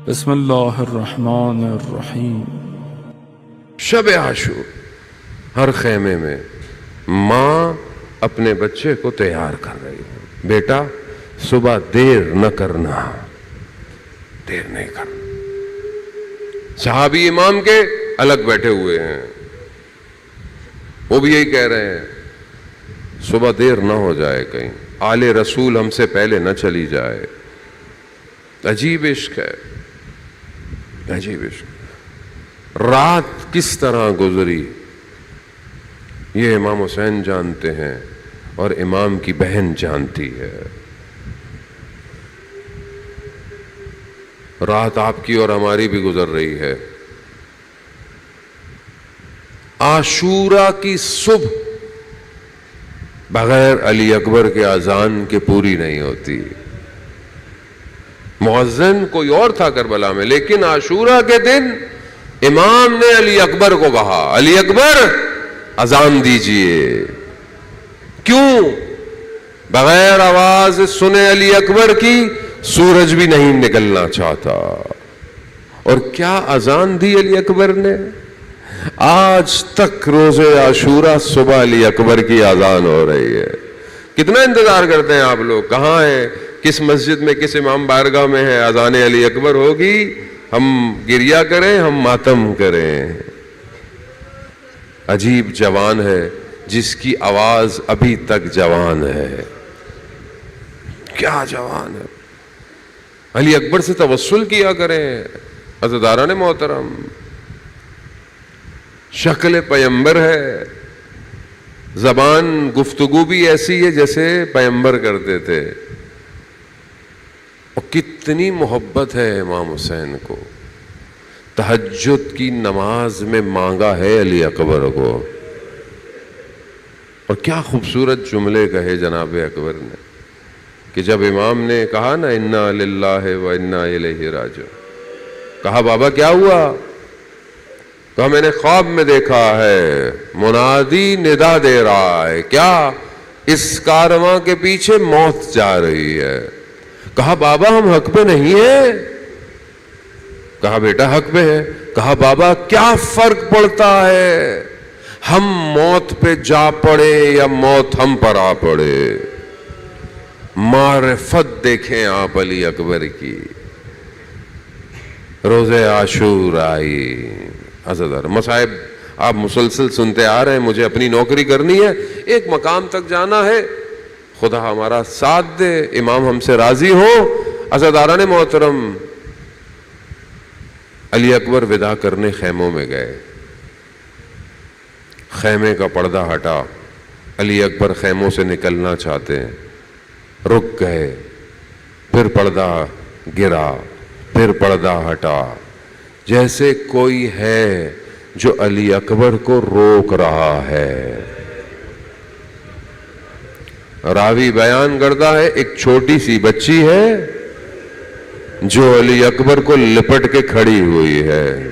بسم اللہ الرحمن الرحیم۔ شب عاشور، ہر خیمے میں ماں اپنے بچے کو تیار کر رہی ہے، بیٹا صبح دیر نہ کرنا، دیر نہیں کرنا۔ صحابی امام کے الگ بیٹھے ہوئے ہیں، وہ بھی یہی کہہ رہے ہیں صبح دیر نہ ہو جائے، کہیں آل رسول ہم سے پہلے نہ چلی جائے۔ عجیب عشق ہے، عجیب عشق۔ رات کس طرح گزری یہ امام حسین جانتے ہیں اور امام کی بہن جانتی ہے۔ رات آپ کی اور ہماری بھی گزر رہی ہے۔ عاشورہ کی صبح بغیر علی اکبر کے اذان کے پوری نہیں ہوتی۔ مؤذن کوئی اور تھا کربلا میں، لیکن عاشورہ کے دن امام نے علی اکبر کو کہا، علی اکبر اذان دیجئے۔ کیوں؟ بغیر آواز سنے علی اکبر کی سورج بھی نہیں نکلنا چاہتا۔ اور کیا اذان دی علی اکبر نے؟ آج تک روز عاشورہ صبح علی اکبر کی اذان ہو رہی ہے۔ کتنا انتظار کرتے ہیں آپ لوگ، کہاں ہیں، کس مسجد میں، کس امام بارگاہ میں ہے اذان علی اکبر ہوگی، ہم گریہ کریں، ہم ماتم کریں۔ عجیب جوان ہے جس کی آواز ابھی تک جوان ہے۔ کیا جوان ہے! علی اکبر سے توسل کیا کریں عزیزان محترم۔ شکل پیمبر ہے، زبان گفتگو بھی ایسی ہے جیسے پیمبر کرتے تھے۔ اور کتنی محبت ہے امام حسین کو، تہجد کی نماز میں مانگا ہے علی اکبر کو۔ اور کیا خوبصورت جملے کہے جناب اکبر نے کہ جب امام نے کہا نا انا للہ و انا الیہ راجعون، کہا بابا کیا ہوا؟ کہا میں نے خواب میں دیکھا ہے منادی ندا دے رہا ہے، کیا؟ اس کارواں کے پیچھے موت جا رہی ہے۔ کہا بابا ہم حق پہ نہیں ہیں؟ کہا بیٹا حق پہ ہے۔ کہا بابا کیا فرق پڑتا ہے ہم موت پہ جا پڑے یا موت ہم پر آ پڑے؟ معرفت دیکھیں آپ علی اکبر کی۔ روز عاشور آئی، عزیزان مصائب آپ مسلسل سنتے آ رہے ہیں، مجھے اپنی نوکری کرنی ہے، ایک مقام تک جانا ہے، خدا ہمارا ساتھ دے، امام ہم سے راضی ہو۔ عزیزان محترم، علی اکبر ودا کرنے خیموں میں گئے، خیمے کا پردہ ہٹا، علی اکبر خیموں سے نکلنا چاہتے ہیں، رک گئے، پھر پردہ گرا، پھر پردہ ہٹا، جیسے کوئی ہے جو علی اکبر کو روک رہا ہے۔ راوی بیان کرتا ہے ایک چھوٹی سی بچی ہے جو علی اکبر کو لپٹ کے کھڑی ہوئی ہے۔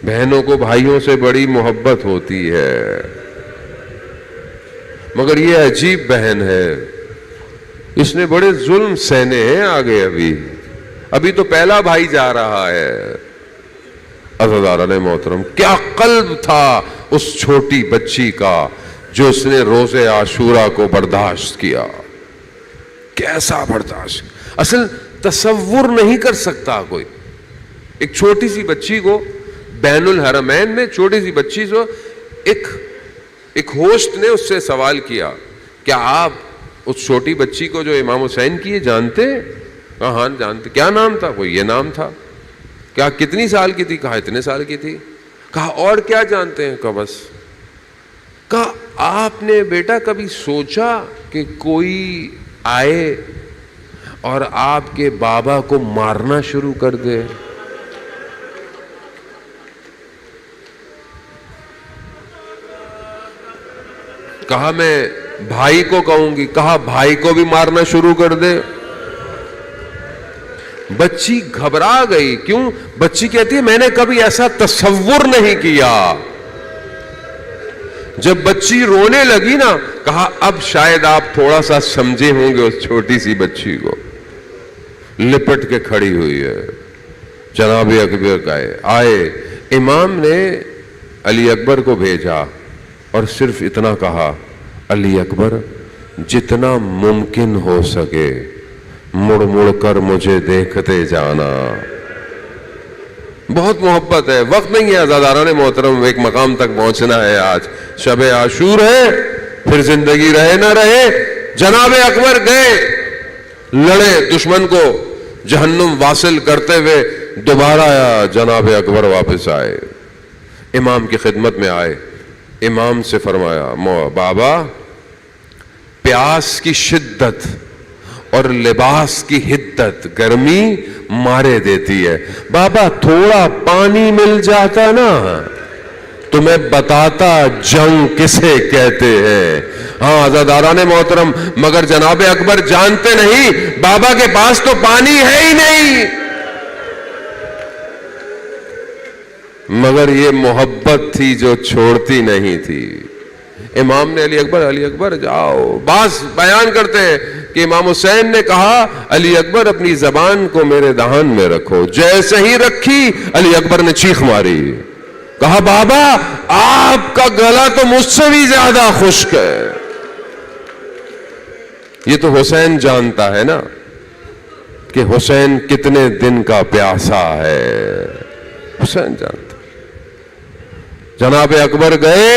بہنوں کو بھائیوں سے بڑی محبت ہوتی ہے، مگر یہ عجیب بہن ہے، اس نے بڑے ظلم سہنے ہیں آگے، ابھی تو پہلا بھائی جا رہا ہے۔ عزیزان محترم، کیا قلب تھا اس چھوٹی بچی کا جو اس نے روز عاشورہ کو برداشت کیا۔ کیسا برداشت! اصل تصور نہیں کر سکتا کوئی، ایک چھوٹی سی بچی کو بین الحرمین میں، چھوٹی سی بچی کو ایک ہوسٹ نے اس سے سوال کیا، کیا آپ اس چھوٹی بچی کو جو امام حسین کی جانتے؟ کہا ہاں جانتے۔ کیا نام تھا؟ کوئی یہ نام تھا۔ کیا کتنی سال کی تھی؟ کہا اتنے سال کی تھی۔ کہا اور کیا جانتے ہیں؟ کہا بس۔ کہا آپ نے بیٹا کبھی سوچا کہ کوئی آئے اور آپ کے بابا کو مارنا شروع کر دے؟ کہا میں بھائی کو کہوں گی۔ کہا بھائی کو بھی مارنا شروع کر دے؟ بچی گھبرا گئی۔ کیوں؟ بچی کہتی ہے میں نے کبھی ایسا تصور نہیں کیا۔ جب بچی رونے لگی نا، کہا اب شاید آپ تھوڑا سا سمجھے ہوں گے اس چھوٹی سی بچی کو۔ लिपट के खड़ी हुई है। जनाब अकबर गए, आए, इमाम ने अली अकबर को भेजा और सिर्फ इतना कहा, अली अकबर जितना मुमकिन हो सके मुड़ मुड़ कर मुझे देखते जाना। बहुत मोहब्बत है, वक्त नहीं है अज़ादारान मोहतरम, एक मकाम तक पहुंचना है। आज शब आशूर है, फिर जिंदगी रहे ना रहे। जनाब अकबर गए, लड़े, दुश्मन को जहन्नुम वासिल करते हुए दोबारा जनाब अकबर वापस आए, इमाम की खिदमत में आए। इमाम से फरमाया, बाबा प्यास की शिद्दत और लिबास की हिद्दत गर्मी मारे देती है। बाबा थोड़ा पानी मिल जाता ना तो मैं बताता जंग किसे कहते हैं। हाँ अज़ादारान मोहतरम, मगर जनाब अकबर जानते नहीं बाबा के पास तो पानी है ही नहीं, मगर ये मोहब्बत थी जो छोड़ती नहीं थी। इमाम ने अली अकबर जाओ, बास बयान करते हैं कि इमाम हुसैन ने कहा, अली अकबर अपनी जबान को मेरे दहान में रखो। जैसे ही रखी अली अकबर ने चीख मारी, कहा बाबा आपका गला तो मुझसे भी ज्यादा खुश्क है। ये तो हुसैन जानता है ना कि हुसैन कितने दिन का प्यासा है, हुसैन जानता। जनाब अकबर गए,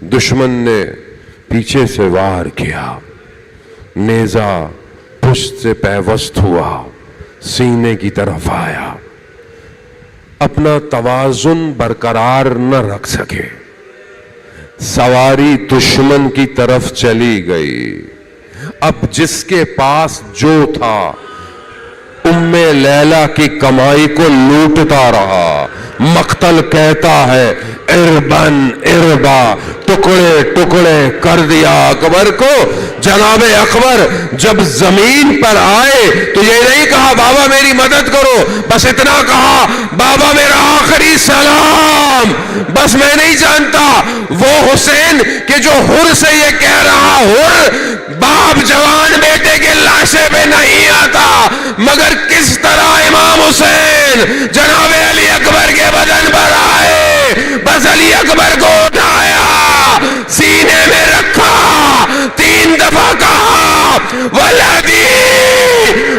दुश्मन ने पीछे से वार किया, नेजा पुष्ट से पैवस्त हुआ, सीने की तरफ आया, अपना तवाजुन बरकरार न रख सके, सवारी दुश्मन की तरफ चली गई। अब जिसके पास जो था उम्मे लैला की कमाई को लूटता रहा। मक्तल कहता है इरबन इरबा, टुकड़े टुकड़े कर दिया अकबर को। जनाब अकबर जब जमीन पर आए तो ये नहीं कहा बाबा मेरी मदद करो, बस इतना कहा बाबा मेरा आखिरी सलाम। बस मैं नहीं जानता वो हुसैन कि जो हुर से ये कह रहा, हुर बाप जवान बेटे के लाशे पे नहीं आता, मगर किस तरह इमाम हुसैन जनाब अली अकबर के बदन पर आए। बस अली अकबर को उठाया, सीने में रखा, 3 दफा कहा वलदी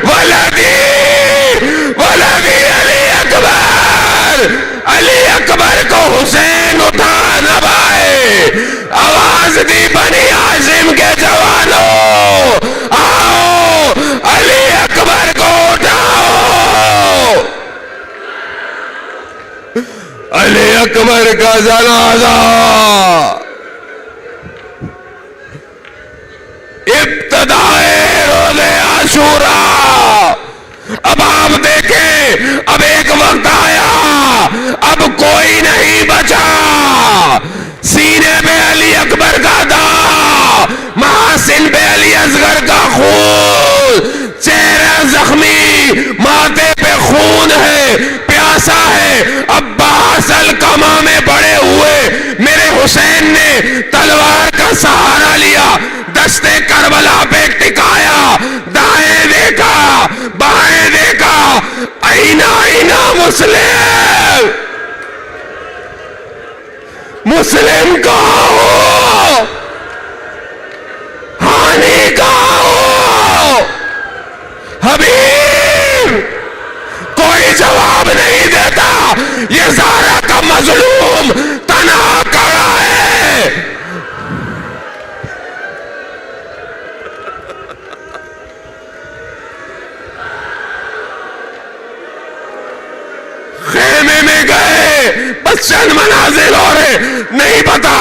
वलदी वलदी अली अकबर। अली अकबर को हुसैन उठा न पाए, आवाज दी बनी हाशिम के जवानों आओ अली अकबर को उठाओ। अली अकबर का जनाजा इब्तिदाए रोज़े आशूरा। अब आप देखें, अब एक वक्त आया, अब कोई नहीं बचा। सीने पे अली अकबर का दाग, महासिन पे अली असगर का खून, चेहरा जख्मी, माथे पे खून है, प्यासा है। अब्बास अलकमा में पड़े हुए मेरे हुसैन ने तलवार का सहारा लिया, दस्ते करबला पे टिकाया, दाएं देखा बाएं देखा, आईना आईना मुस्लिम मुस्लिम कहाँ हो, हानि कहाँ हो, हबीब कोई जवाब नहीं देता। ये ज़ारा का मजलूम तना खड़ा है। खेमे में गए, बस चंद मनाजिल और नहीं पता,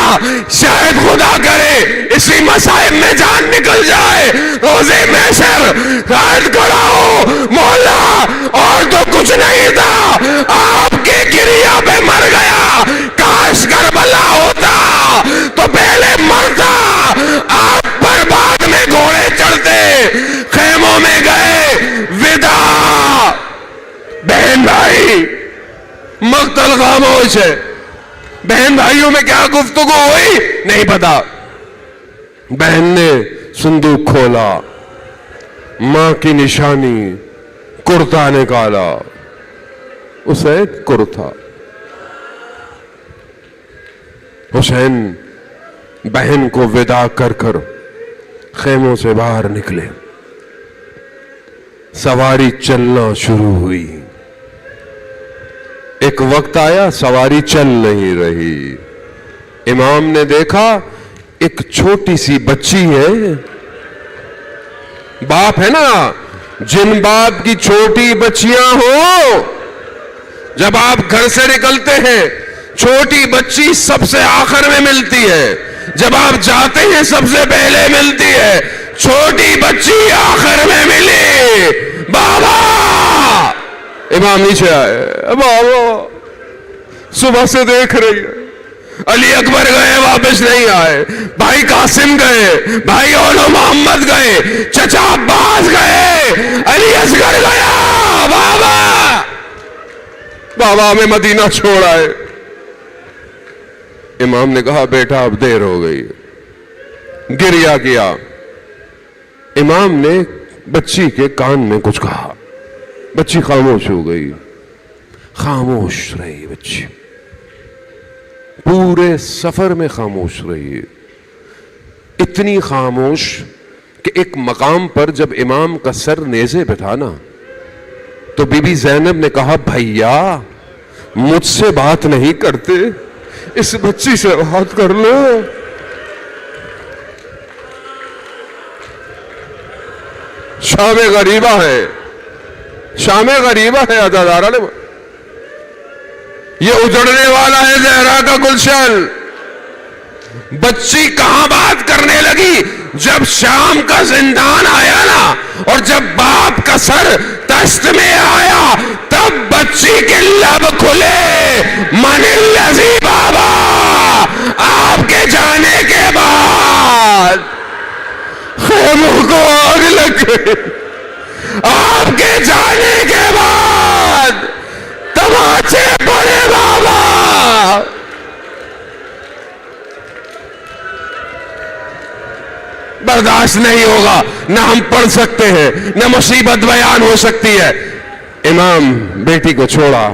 शायद खुदा करे इसी मसाइब में जान निकल जाए। रोज़े महशर शायद खड़ा हो मौला, और तो कुछ नहीं था, आपके गिरिया पे मर गया। काश करबला होता तो पहले मरता, आप पर बाद में घोड़े चढ़ते। खेमों में गए, विदा। बहन भाई मक्तल खामोश है, बहन भाइयों में क्या गुफ्तगू हुई नहीं पता। बहन ने संदूक खोला, मां की निशानी कुर्ता निकाला, उसे कुर्ता। हुसैन बहन को विदा कर कर खेमों से बाहर निकले, सवारी चलना शुरू हुई। एक वक्त आया सवारी चल नहीं रही। इमाम ने देखा एक छोटी सी बच्ची है। बाप है ना, जिन बाप की छोटी बच्चियां हो, जब आप घर से निकलते हैं छोटी बच्ची सबसे आखिर में मिलती है, जब आप जाते हैं सबसे पहले मिलती है। छोटी बच्ची आखिर में मिली। बाबा, इमाम नीचे आए। बाबा सुबह से देख रही है, अली अकबर गए वापस नहीं आए, भाई कासिम गए, भाई ओलो मोहम्मद गए, चचा अब्बास गए, अली असगर गया। बाबा, बाबा हमें मदीना छोड़ आए। इमाम ने कहा बेटा अब देर हो गई, गिरिया किया। इमाम ने बच्ची के कान में कुछ कहा, बच्ची खामोश हो गई। खामोश रही बच्ची, पूरे सफर में खामोश रही। इतनी खामोश कि एक मकाम पर जब इमाम का सर नेज़े पे था ना, तो बीबी ज़ैनब ने कहा भैया मुझसे बात नहीं करते, इस बच्ची से बात कर लो। शाम गरीबा है, शाम गरीबा है अदादारा ने, ये उजड़ने वाला है ज़हरा का गुलशन। बच्ची कहां बात करने लगी, जब शाम का जिंदान आया ना, और जब बाप का सर तश्त में आया, तब बच्ची के लब खुले। मनिल्लज़ी बाबा, आपके जाने के बाद खेमों को आग लग गई। आपके जाने के बाद तमाचे पड़े बाबा। बर्दाश्त नहीं होगा, ना हम पढ़ सकते हैं, ना मुसीबत बयान हो सकती है। इमाम बेटी को छोड़ा,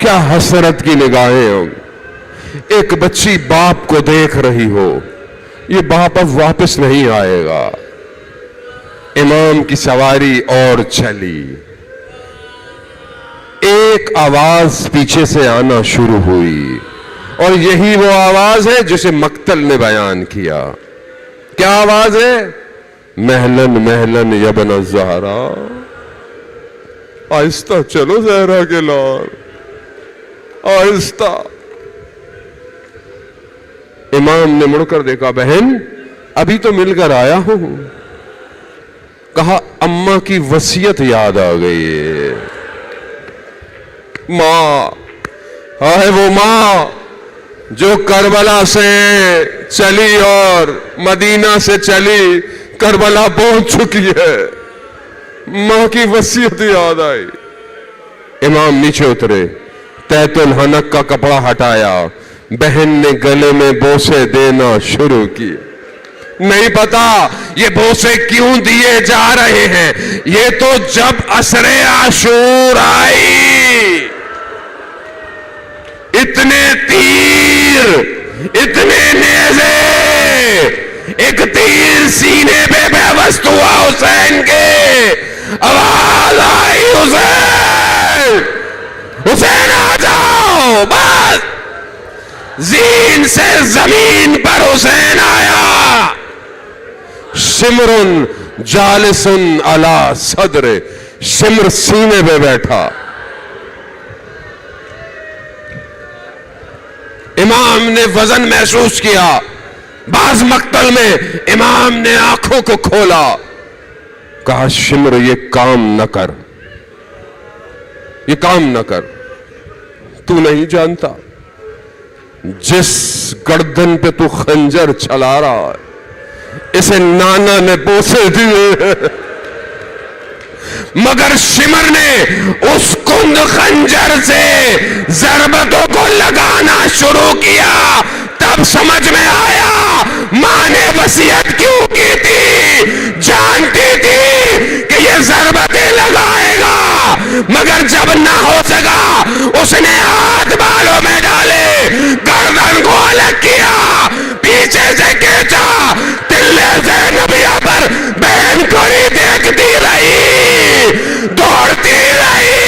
क्या हसरत की निगाहें हो। एक बच्ची बाप को देख रही हो, ये बाप अब वापस नहीं आएगा। इमाम की सवारी और चली। एक आवाज पीछे से आना शुरू हुई, और यही वो आवाज है जिसे मक्तल ने बयान किया। क्या आवाज है? महलन महलन यबन ज़हरा, आहिस्ता चलो ज़हरा के लाल, आहिस्ता। इमाम ने मुड़कर देखा, बहन अभी तो मिलकर आया हूं। कहा अम्मा की वसीयत याद आ गई है। मां, हाय वो मां जो करबला से चली और मदीना से चली, करबला पहुंच चुकी है। मां की वसीयत याद आई। इमाम नीचे उतरे, तैतुल हनक का कपड़ा हटाया, बहन ने गले में बोसे देना शुरू किए। नहीं पता ये बोसे क्यों दिए जा रहे हैं, ये तो जब असरे आशूर आई, इतने तीर, इतने नेज़े, एक तीर सीने पे बेबस हुआ हुसैन के। आवाज आई, हुसैन, हुसैन आ जाओ। बस जीन से जमीन पर हुसैन आया। सिमरुन जालिसुन अला सदरे, सिमर सीने पे बैठा। इमाम ने वजन महसूस किया। बाज मक्तल में इमाम ने आंखों को खोला, कहा शिमर ये काम न कर, ये काम न कर। तू नहीं जानता जिस गर्दन पे तू खंजर चला रहा है, इसे नाना ने बोसे दिए, मगर शिमर ने उस कुंद खंजर से जरबतों को लगाना शुरू किया। तब समझ में आया मां ने वसीयत क्यों की थी। जानती ضربتیں لگائے گا، مگر جب نہ ہو سکا اس نے ہاتھ بالوں میں ڈالے، گردن کو الگ کیا، پیچھے سے کھینچا، تلے سے نبیہ پر بہن کھڑی دیکھتی رہی، دوڑتی رہی،